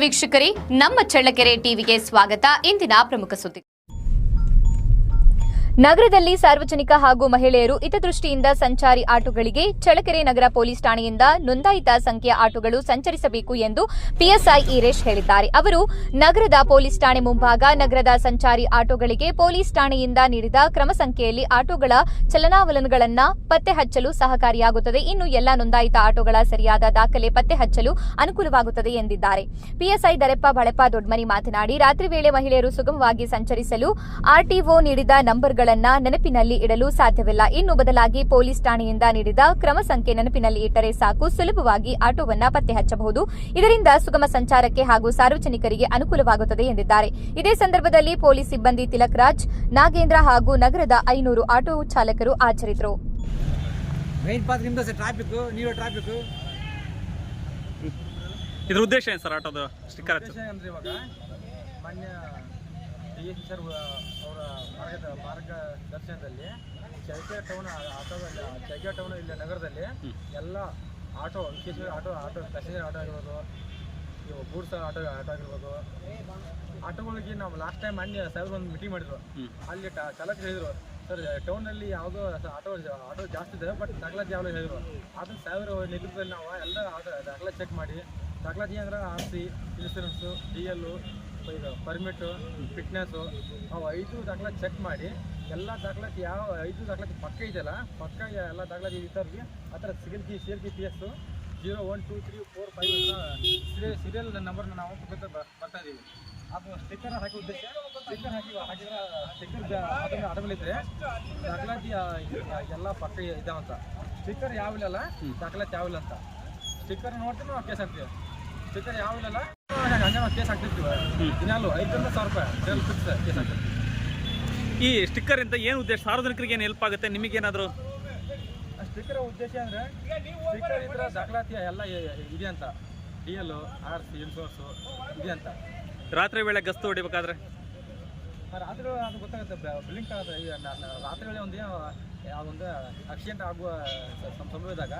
ವೀಕ್ಷಕರೇ, ನಮ್ಮ ಚಳ್ಳಕೆರೆ ಟಿವಿಗೆ ಸ್ವಾಗತ. ಇಂದಿನ ಪ್ರಮುಖ ಸುದ್ದಿ. ನಗರದಲ್ಲಿ ಸಾರ್ವಜನಿಕ ಹಾಗೂ ಮಹಿಳೆಯರು ಹಿತದೃಷ್ಟಿಯಿಂದ ಸಂಚಾರಿ ಆಟೋಗಳಿಗೆ ಚಳ್ಳಕೆರೆ ನಗರ ಪೊಲೀಸ್ ಠಾಣೆಯಿಂದ ನೋಂದಾಯಿತ ಸಂಖ್ಯೆಯ ಆಟೋಗಳು ಸಂಚರಿಸಬೇಕು ಎಂದು ಪಿಎಸ್ಐ ಈರೇಶ್ ಹೇಳಿದ್ದಾರೆ. ಅವರು ನಗರದ ಪೊಲೀಸ್ ಠಾಣೆ ಮುಂಭಾಗ ನಗರದ ಸಂಚಾರಿ ಆಟೋಗಳಿಗೆ ಪೊಲೀಸ್ ಠಾಣೆಯಿಂದ ನೀಡಿದ ಕ್ರಮ ಸಂಖ್ಯೆಯಲ್ಲಿ ಆಟೋಗಳ ಚಲನಾವಲನಗಳನ್ನು ಪತ್ತೆ ಹಚ್ಚಲು ಸಹಕಾರಿಯಾಗುತ್ತದೆ. ಇನ್ನು ಎಲ್ಲ ನೋಂದಾಯಿತ ಆಟೋಗಳ ಸರಿಯಾದ ದಾಖಲೆ ಪತ್ತೆ ಹಚ್ಚಲು ಅನುಕೂಲವಾಗುತ್ತದೆ ಎಂದಿದ್ದಾರೆ. ಪಿಎಸ್ಐ ದರೆಪ್ಪ ಬಳೆಪ್ಪ ದೊಡ್ಡಮನಿ ಮಾತನಾಡಿ, ರಾತ್ರಿ ವೇಳೆ ಮಹಿಳೆಯರು ಸುಗಮವಾಗಿ ಸಂಚರಿಸಲು ಆರ್ಟಿಒ ನೀಡಿದ ನಂಬರ್ಗಳನ್ನು ನೆನಪಿನಲ್ಲಿ ಇಡಲು ಸಾಧ್ಯವಿಲ್ಲ. ಇನ್ನು ಬದಲಾಗಿ ಪೊಲೀಸ್ ಠಾಣೆಯಿಂದ ನೀಡಿದ ಕ್ರಮ ಸಂಖ್ಯೆ ನೆನಪಿನಲ್ಲಿ ಇಟ್ಟರೆ ಸಾಕು, ಸುಲಭವಾಗಿ ಆಟೋವನ್ನ ಪತ್ತೆ ಹಚ್ಚಬಹುದು. ಇದರಿಂದ ಸುಗಮ ಸಂಚಾರಕ್ಕೆ ಹಾಗೂ ಸಾರ್ವಜನಿಕರಿಗೆ ಅನುಕೂಲವಾಗುತ್ತದೆ ಎಂದಿದ್ದಾರೆ. ಇದೇ ಸಂದರ್ಭದಲ್ಲಿ ಪೊಲೀಸ್ ಸಿಬ್ಬಂದಿ ತಿಲಕ್ ರಾಜ್, ನಾಗೇಂದ್ರ ಹಾಗೂ ನಗರದ 500 ಆಟೋ ಚಾಲಕರು ಹಾಜರಿದ್ದರು. ಇದ್ರ ಉದ್ದೇಶ ಏನು ಸರ್? ಆಟೋದ ಸ್ಟಿಕ್ಕರ್ DSP ಸರ್ ಅವರ ಮಾರ್ಗದರ್ಶನದಲ್ಲಿ ಚಳ್ಳಕೆರೆ ಟೌನ್ ಇಲ್ಲಿ ನಗರದಲ್ಲಿ ಎಲ್ಲ ಆಟೋ, ವಿಶೇಷ ಆಟೋ ಪ್ಯಾಸೆಂಜರ್ ಆಟೋ ಆಗಿರ್ಬೋದು, ಇವು ಗೂಡ್ಸ್ ಆಟೋ ಆಗಿರ್ಬೋದು, ಆಟೋಗಳಿಗೆ ನಾವು ಲಾಸ್ಟ್ ಟೈಮ್ ಸಾಹೇಬ್ರು ಒಂದು ಮೀಟಿಂಗ್ ಮಾಡಿದ್ರು. ಅಲ್ಲಿ ಚಾಲಕರು ಹೇಳಿದ್ರು, ಸರ್ ಟೌನಲ್ಲಿ ಯಾವುದೋ ಆಟೋ ಜಾಸ್ತಿ ಇದೆ, ಬಟ್ ದಾಖಲಾತಿ ಯಾವ್ದು ಹೇಳಿದ್ರು. ಅದನ್ನು ಸಾಹೇಬ್ರ ನೇತೃತ್ವದಲ್ಲಿ ನಾವು ಎಲ್ಲ ದಾಖಲಾತಿ ಚೆಕ್ ಮಾಡಿ, ದಾಖಲಾತಿ ಅಂದ್ರೆ RC, insurance, DL, permit, fitness, ಅವು 5 ದಾಖಲಾತಿ ಚೆಕ್ ಮಾಡಿ ಎಲ್ಲ ದಾಖಲಾತಿ ಯಾವ 5 ದಾಖಲಾತಿ ಪಕ್ಕ ಇದೆಯಲ್ಲ, ಪಕ್ಕ ಎಲ್ಲ ದಾಖಲಾತಿ ಇದ್ದವ್ರಿಗೆ ಆ ಥರ CLPS 0, 1, 2, 3, 4, 5 ಸೀರಿಯಲ್ ನಂಬರ್ನ ನಾವು ಬರ್ತಾ ಇದ್ದೀವಿ. ಅದು ಸ್ಟಿಕ್ಕರ್ ಹಾಕಿ ಉದ್ದೇಶ, ಸ್ಟಿಕ್ಕರ್ ಹಾಕಿದ್ರೆ ಸ್ಟಿಕ್ಕರ್ ಆಟೋಮೇಲಿದ್ರೆ ದಾಖಲಾತಿ ಎಲ್ಲ ಪಕ್ಕ ಇದ್ದಾವಂತ. ಸ್ಟಿಕ್ಕರ್ ಯಾವಿಲ್ಲ, ದಾಖಲಾತಿ ಯಾವಿಲ್ಲ ಅಂತ ಸ್ಟಿಕ್ಕರ್ ನೋಡ್ತೀವಿ, ನಾವು ಕೇಸ್ ಹಾಕ್ತೀವಿ. ಸ್ಟಿಕ್ಕರ್ ಯಾವಿಲ್ಲ ಹಂಗೆ ನಾವು ಕೇಸ್ ಹಾಕ್ತಿರ್ತೀವಿ. ದಿನಾಲು 5,000 ರೂಪಾಯಿ ಕೇಸ್ ಹಾಕ್ತೀವಿ. ಈ ಸ್ಟಿಕ್ಕರ್ ಇಂದ ಏನು ಉದ್ದೇಶ? ಸಾರ್ವಜನಿಕರಿಗೆ ಏನು ಹೆಲ್ಪ್ ಆಗುತ್ತೆ? ನಿಮಗೇನಾದರೂ ಸ್ಟಿಕ್ಕರ್ ಉದ್ದೇಶ ಅಂದರೆ, ಸ್ಟಿಕ್ಕರ್ ಇದ್ರೆ ದಾಖಲಾತಿ ಎಲ್ಲ ಇದೆ ಅಂತ, DL, RC, ಇನ್ಸೂರೆನ್ಸು ಇದೆ ಅಂತ. ರಾತ್ರಿ ವೇಳೆ ಗಸ್ತು ಹೊಡಿಬೇಕಾದ್ರೆ ರಾತ್ರಿ ಅದು ಗೊತ್ತಾಗುತ್ತೆ, ಬ್ಲಿಂಕ್ ಆಗುತ್ತೆ. ಈಗ ರಾತ್ರಿ ವೇಳೆ ಒಂದು ಆಕ್ಸಿಡೆಂಟ್ ಆಗುವ ಸಂಭವಿಸಿದಾಗ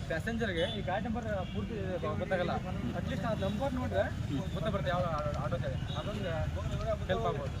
ಪ್ಯಾಸೆಂಜರ್ಗೆ ಈ ಗಾಡಿ ನಂಬರ್ ಪೂರ್ತಿ ಗೊತ್ತಾಗಲ್ಲ. ಅಟ್ಲೀಸ್ಟ್ ಆ ನಂಬರ್ ನೋಡಿದ್ರೆ ಗೊತ್ತಾಗ್ಬರುತ್ತೆ ಯಾವ ಆಟೋ ಇದೆ, ಅದೊಂದು ಹೆಲ್ಪ್ ಆಗ್ಬೋದು.